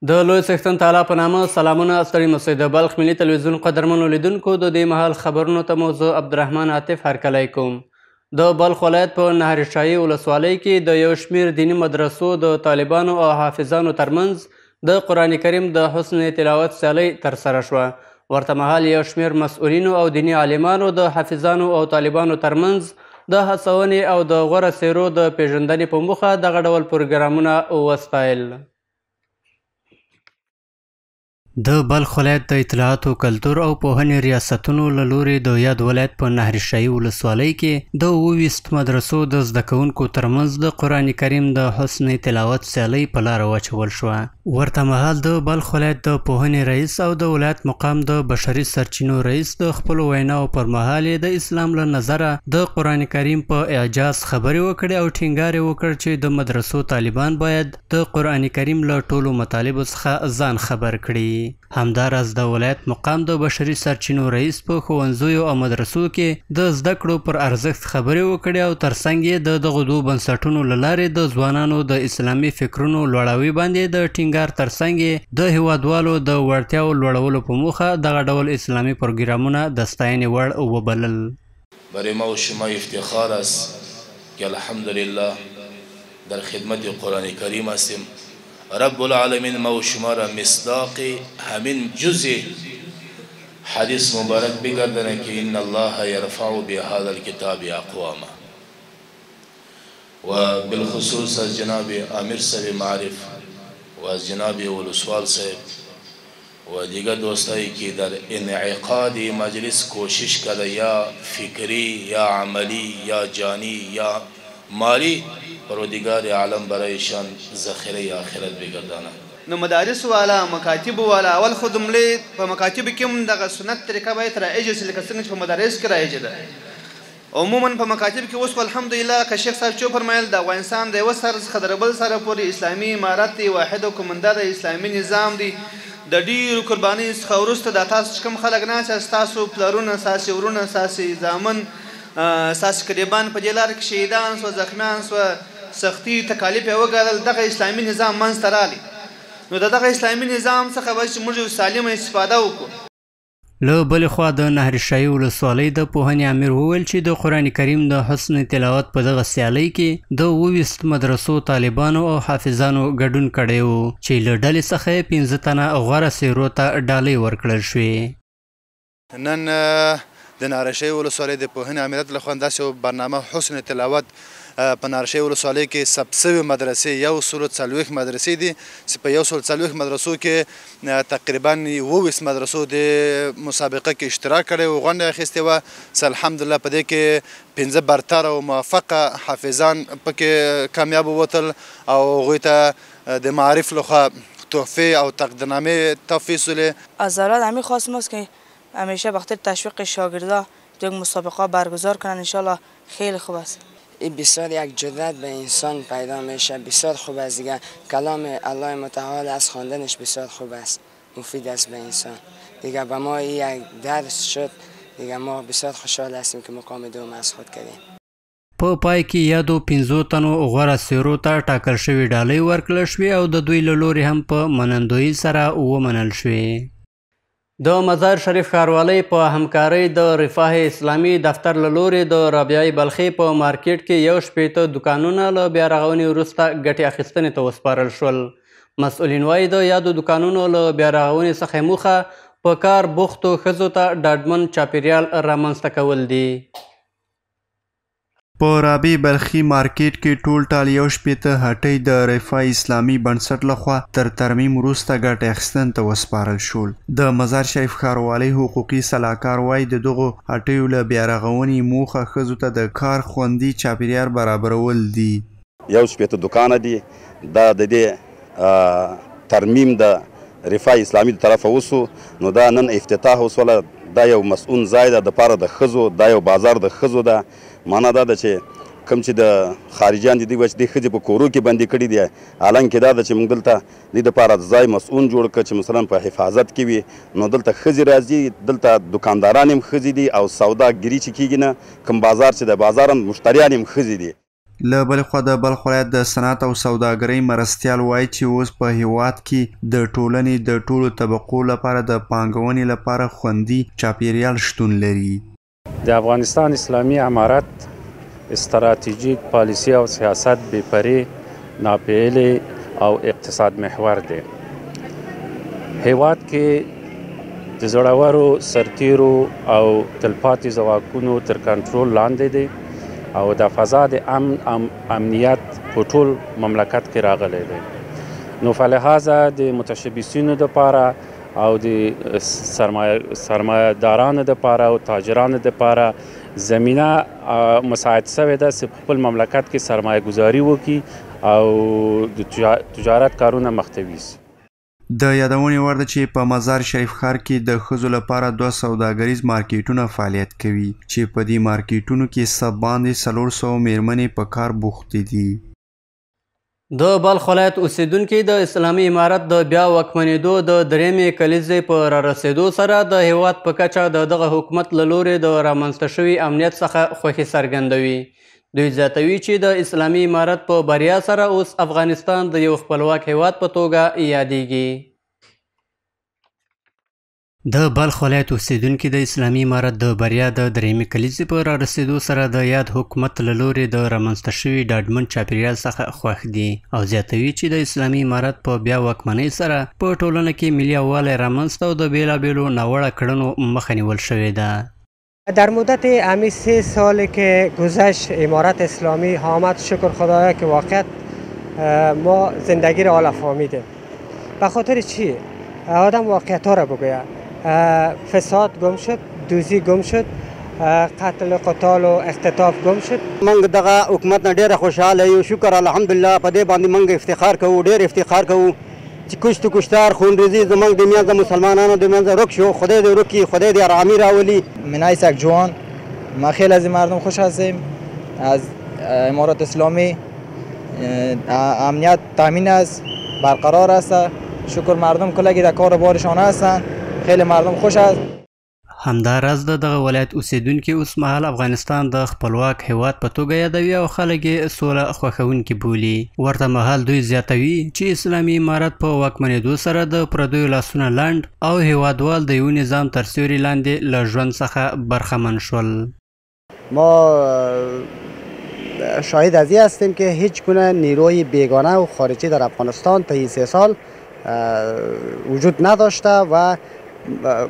د لوی څښتن تعالی په نامه سلامونه ستړي مسئ د بلخ ملي تلویزیون قدرمنو لیدونکو د دې مهال خبرونو ته موضوع عبدالرحمن عاطف هرکلی کوم. د بلخ ولایت په نهرشاهي ولسوالۍ کې د یو شمیر دیني مدرسو د طالبانو او حافظانو ترمنځ د قرآن کریم د حسن تلاوت سیالۍ ترسره شوه. ورته مهال یو شمیر مسؤلینو او دیني عالمانو د حافظانو او طالبانو ترمنځ د هڅونې او د غوره څیرو د پیژندنې په موخه دغه ډول پروګرامونه وستایل. د بلخ ولایت د اطلاعاتو کلتور او پوهنې ریاستونو له لورې د یاد ولایت په نهرشاهي ولسوالۍ کې د 27 مدرسو د زده کوونکو ترمنځ د قرآن کریم د حسن تلاوت سیالۍ په لاره واچول شوه. ورته مهال د بلخ ولایت د پوهنې رئیس او د ولایت مقام د بشري سرچینو رئیس د خپلو ویناو پر مهال د اسلام له نظره د قرآن کریم په اعجاز خبرې وکړې او ټینګار یې وکړ چې د مدرسو طالبان باید د قرآن کریم له ټولو مطالبو څخه ځان خبر کړي. همداراز د ولایت مقام د بشري سرچینو رئیس په ښوونځیو او مدرسو کې د زده کړو پر ارزښت خبرې وکړې او ترڅنګ یې د دغو دوو بنسټونو له لارې د ځوانانو د اسلامي فکرونو لوړاوي باندې د ټینګار ترڅنګ یې د هیوادوالو د وړتیاو لوړولو په موخه دغه ډول اسلامي پروګرامونه د ستاینې وړ وبلل. برای ما و شما افتخار است که الحمدلله در خدمت قرآن کریم هستیم. رب العالمین ما و شما را مصداق همین جزء حدیث مبارک بگردانه که ان الله یرفع بهذا الکتاب اقواما و بالخصوص از جناب امیر صاحب معارف و از جناب ولسوال صاحب و دیگر دوستایی که در انعقاد مجلس کوشش کرده یا فکری یا عملی یا جانی یا مالی پروردگار عالم برایشان ذخیره آخرت بگردانه. نو مدارس والا مکاتب والا اول خود جمله په مکاتب کې هم دغه سنت طریقه باید رایجه سي لکه څنګه چې په مدارس کې رایجه ده. عموما په مکاتب کې اوس الحمدلله که شیخ صاحب چو فرمایل د افغانستان د یو سر څخه د بل سره پورې اسلامي امارت دی واحد حکومنده د اسلامي نظام دی د ډیرو قربانۍ څخه وروسته د تاسو کوم خلک نه چې تاسو پلرونه ساسي ورونه ساسي زامن ساسي قریبان په دې لار کې شهیدان سو زخمیان سو سختی تکالیف یې وګالل دغه اسلامي نظام منځته راغلی. نو دغه اسلامي نظام څخه باید چې موږ سالمه استفاده وکړو. له بلې خوا د نهرشاهي ولسوالۍ د پوهنې امیر وویل چې د قرآن کریم د حسن تلاوت په دغه سیالۍ کې د 27 مدرسو طالبانو او حافظانو ګډون کړی و چې له ډلې څخه یې 15 تنه غوره څیرو ته ډالۍ ورکړل شوې. نن د نهرشاهي ولسوالۍ د پوهنې امریت له خوا داسې برنامه حسن تلاوت په نهرشاهي ولسوالۍ کې ثبت شوې مدرسې 140 مدرسې دي چې په 140 مدرسو کې تقریبا 27 مدرسو د مسابقه کې اشتراک کړی و غونډه اخیستې وه چې الحمدلله په دې کې 15 برتر او موفقه حافظان پکې کامیاب ووتل او هغوی ته د معارف لخوا تحفه او تقدیرنامه تحفیظ شده. از اولاد همین خواست ماست که همیشه بخاطر تشویق شاگردا یک مسابقه برگزار کنن. انشالله خیلی خوب است. این بسیار یک جرأت به انسان پیدا میشه، بسیار خوب است دیگه. کلام الله متعال از خواندنش بسیار خوب است، مفید است به انسان دیگه. به ما این یک درس شد دیگه، ما بسیار خوشحال هستیم که مقام دوم از خود کردیم. په پای کې یادو 15 تنو غوره څیرو ته ټاکل شوې ډالۍ ورکړل شوې او د دوی له لورې هم په منندویي سره ومنل شوې. د مزار شریف ښاروالۍ په همکارۍ د رفاه اسلامي دفتر له لورې د رابعې بلخي په مارکیټ کې 1 دکانونه له بیا رغونې وروسته ګټې اخیستنې ته وسپارل شول. مسؤلین وایي د یادو دکانونو له بیا رغونې څخه موخه په کار بوختو ښځو ته ډاډمن چاپیریال رامنځته کول دي. په رابعې بلخي مارکیټ کې ټول ټال 1 هټۍ د رفاه اسلامي بنسټ لخوا تر ترمیم وروسته ګټې اخیستنې ته وسپارل شول. د مزار شریف ښاروالۍ حقوقي سلاکار وایي د دغو هټیو له بیا رغونې موخه ښځو ته د کار خوندي چاپیریال برابرول دي. 1 دکانه دي دا د دې ترمیم د رفاه اسلامي د طرفه وسو نو دا نن افتتاح وسوله. دا یو مسؤون ځای ده د پاره د ښځو، دا یو بازار د ښځو ده. معنا دا ده چې کوم چې د خارجیان دي دوی به چې دې ښځې په کورو کې بندي کړي دي، حالانکې دا ده چې موږ دلته دې دپاره ځای مسؤون جوړ کړه چې مثلا په حفاظت کې وي. نو دلته ښځې راځي، دلته دکانداران هم ښځې دي او سوداګري چې کېږي نه کوم بازار چې د بازار هم مشتریان هم ښځې دي. له بلې خوا د بلخ ولایت د صنعت او سوداګرۍ مرستیال وایي چې اوس په هیواد کې د ټولنې د ټولو طبقو لپاره د پانګونې لپاره خوندي چاپیریال شتون لري. د افغانستان اسلامي امارت استراتیژیک پالیسی او سیاست بېپرې ناپېیلې او اقتصاد محور دی. هیواد کې د زړورو سرتیرو او تلپاتې ځواکونو تر کنټرول لاندې دی او د فضا د امنیت په ټول مملکت کې راغلی دی. نو فلهذا د متشبثینو دپاره او د سرمایه‌دارانو دپاره او تاجرانو دپاره زمینه مساعد شوې ده چې په خپل مملکت کې سرمایه ګذاري وکړي او د تجارت کارونه مخته یوسي. د یادونې وړ ده چې په مزار شریف ښار کې د ښځو لپاره 2 سوداګریز مارکیټونه فعالیت کوي چې په دې مارکیټونو کې څه باندې 400 میرمنې په کار بوختې دي. د بلخ ولایت اوسیدونکي د اسلامي امارت د بیا واکمنېدو د 3مې کلیزې په رارسېدو سره د هیواد په کچه د دغه حکومت له لورې د رامنځته شوي امنیت څخه خوښي څرګندوي. دوی زیاتوي چې د اسلامي امارت په بریا سره اوس افغانستان د یو خپلواک هیواد په توګه یادېږي. د بلخ ولایت اوسیدونکي د اسلامي امارت د بریا د 3مې کلیزې په رارسېدو سره د یاد حکومت له لورې د رامنځته شوي ډاډمن چاپیریال څخه خوښ دي او زیاتوي چې د اسلامي امارت په بیا واکمنۍ سره په ټولنه کې ملي یووالی رامنځته او د بېلابېلو ناوړه کړنو مخه نیول شوې ده. در مدت همین 3 سالی که گذشت امارت اسلامی آمد شکر خدایا که واقعا ما زندگی را حالا فهمیدیم. به خاطر چی؟ آدم واقعیت ها را بگوید. فساد گم شد، دوزی گم شد، قتل قتال و اختطاف گم شد. منگ دغه حکومت نه ډیره خوشاله یو شکر الحمدلله په دې باندې منگ افتخار کوو ډیر افتخار کوو چې کشت و کشتار خونریزی زمانگ د میانځ مسلمانانو د میانځ رک شو. خدای دې رکی، خدای دې آرامی راولي. من ایسک جوان ما خیلی از مردم خوش هستیم از امارت اسلامی. امنیت تامین است، برقرار است. شکر مردم کلگی در کار بارشانه هستند. خیلی مردم خوش است. همداراز د دغه ولایت اوسیدونکي اوس مهال افغانستان د خپلواک هیواد په توګه یادوي او خلک یې سوله خوښونکي بولي. ورته مهال دوی زیاتوي چې اسلامي امارت په واکمنېدو سره د پردیو لاسونه لنډ او هیوادوال د یو نظام تر سیوري لاندې له ژوند څخه برخمن شول. ما شاهد از این هستیم که هیچ گونه نیروی بیگانه و خارجی در افغانستان تا این 3 سال وجود نداشته و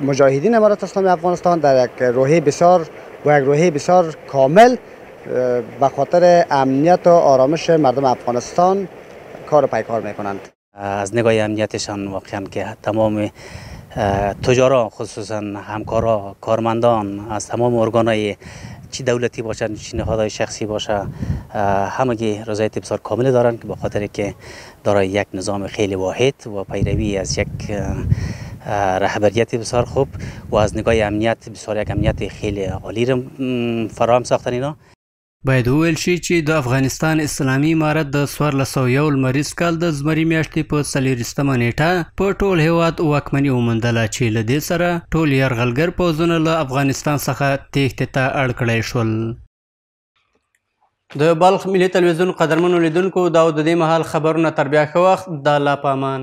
مجاهدین امارت اسلامی افغانستان در یک روحیه بسیار کامل به خاطر امنیت و آرامش مردم افغانستان کار پیکار میکنند. از نگاه امنیتشان واقعا که تمام تجارا خصوصا همکارا کارمندان از تمام ارگانهای چی دولتی باشن چی نهادهای شخصی باشه همگی رضایت بسیار کامل دارن که به خاطر که دارای یک نظام خیلی واحد و پیروی از یک رهبریت بسیار خوب و از نگاه امنیت بسیار یک امنیت خیلی عالی را فراهم ساختن اینا. باید وویل شي چې د افغانستان اسلامي امارت د 1401 لمریز کال د زمري میاشتې په 40مه نیټه په ټول هیواد واکمني وموندله چې له دې سره ټول یرغلګر پوځونه له افغانستان څخه تېښتې ته اړ کړی شول. د بلخ ملي تلویزیون قدرمنو لیدونکو دا د دې مهال خبرونه تر بیا ښه وخت د الله په امان.